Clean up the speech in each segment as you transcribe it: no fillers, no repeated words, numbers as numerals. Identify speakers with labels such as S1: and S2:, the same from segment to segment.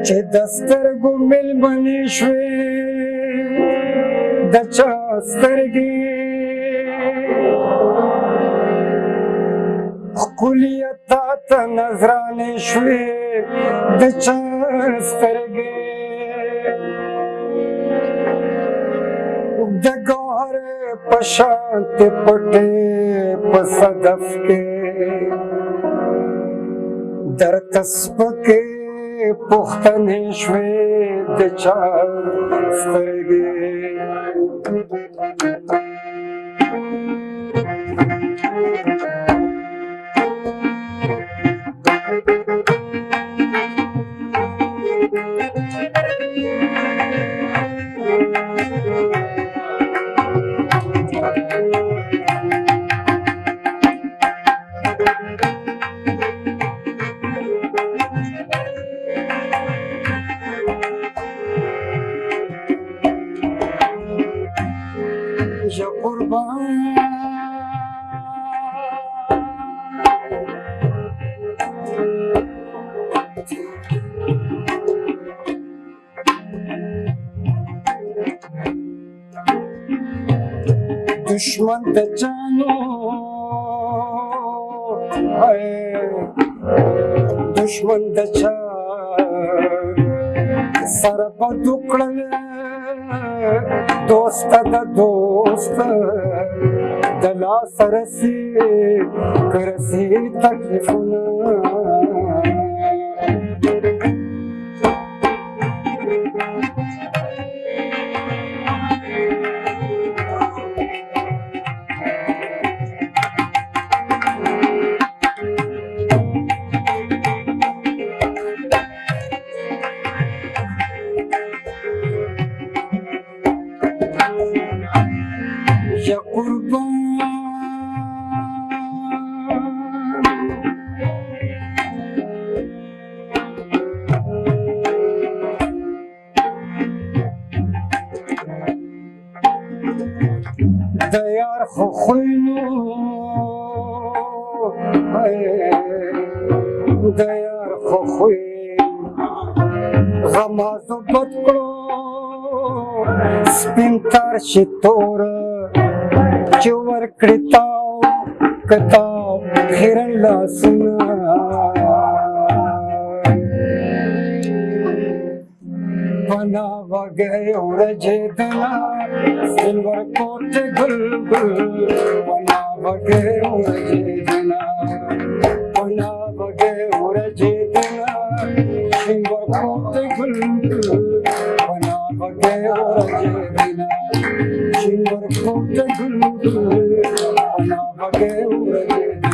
S1: چې دسترګو ملمنې شوې د چا سترګې ښکلي تا ته نظرانې شوې د چا سترګې د ګوهر په شانتې پټې په صدف کې درته سپکې پوښتنې شوې د چا سترګې یا قربان دشمن د جانو دشمن د چا سره بد وکړل دوست د دوست د لاس رسي کرسي تکلیفونه یا قربان د یار خو خوینو د یار خو خوین غمازو بد کړو سپین تار شي تور چې ورکړې تاو کتاو خیرن لاسونه پنا وږی ورجېدله سپین ورکوټې ګل ګل پنا وږی ورجېدله پنا وږی ورجېدله سپین ورکوټې ګل ګل پنا وږی ورجېدله سپین ورکوټې ګل ګل پنا وږی ورجېدله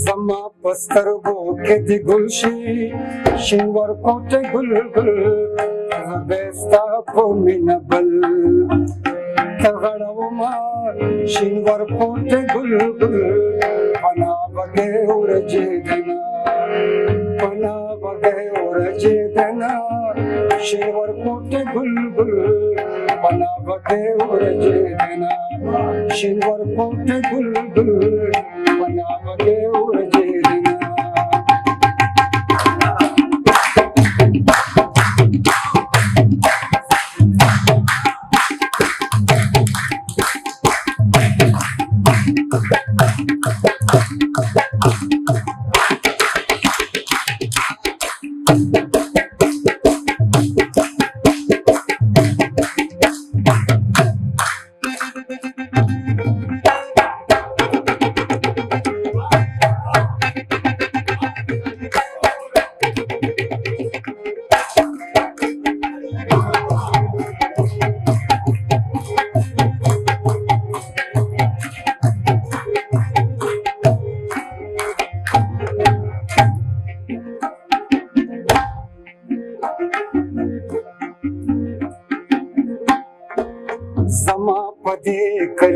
S1: زما پسترګو کې دی ګلشي شین ورکوټې ګل ګل زه ستا په مینه بل تغړوما شین ورکوټې ګل ګل پنا وږی ورجېدله پنا وږی ورجېدله شین ورکوټې ګل ګل پنا وږی ورجېدله شین ورکوټې ګل ګل پنا وږی ورجېدله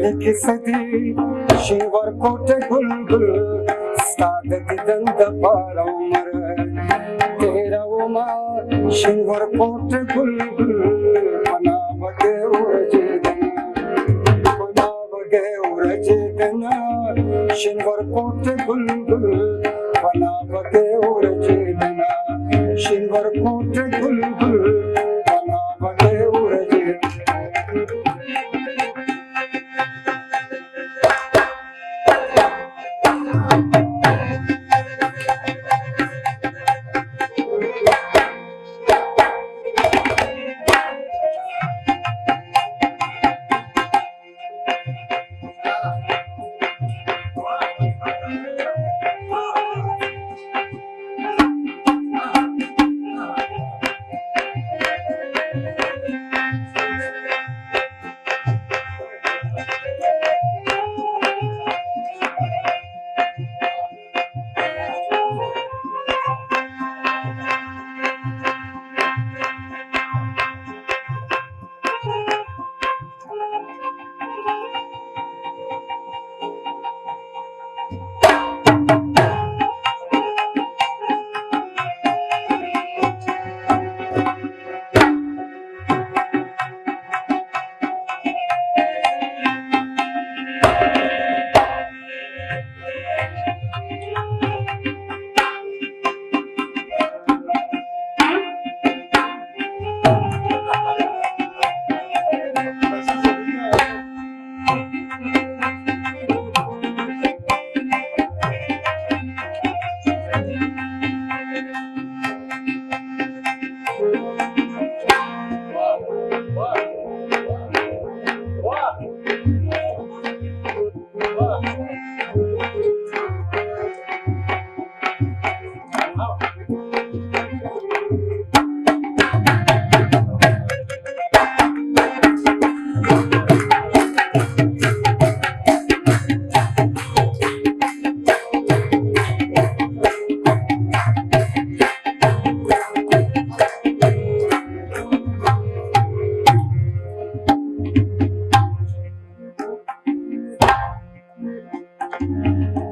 S1: एक सदी शिवर कोटे गुलगुल सादत दंद पारमर तेरा उमा शिवर कोटे गुलगुल बनावगे उरजेदना शिवर कोटे गुलगुल बनावगे उरजेदना शिवर कोटे गुलगुल बनावगे उरजेदना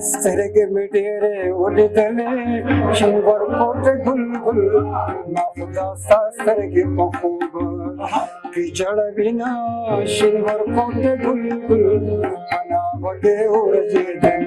S1: सरगे मिडेरे उड़दले शिवर कोटे गुलगुल ना खुदा सा सरगे महबूब की जड़ बिना शिवर कोटे गुलगुल बनावगे उरजेदना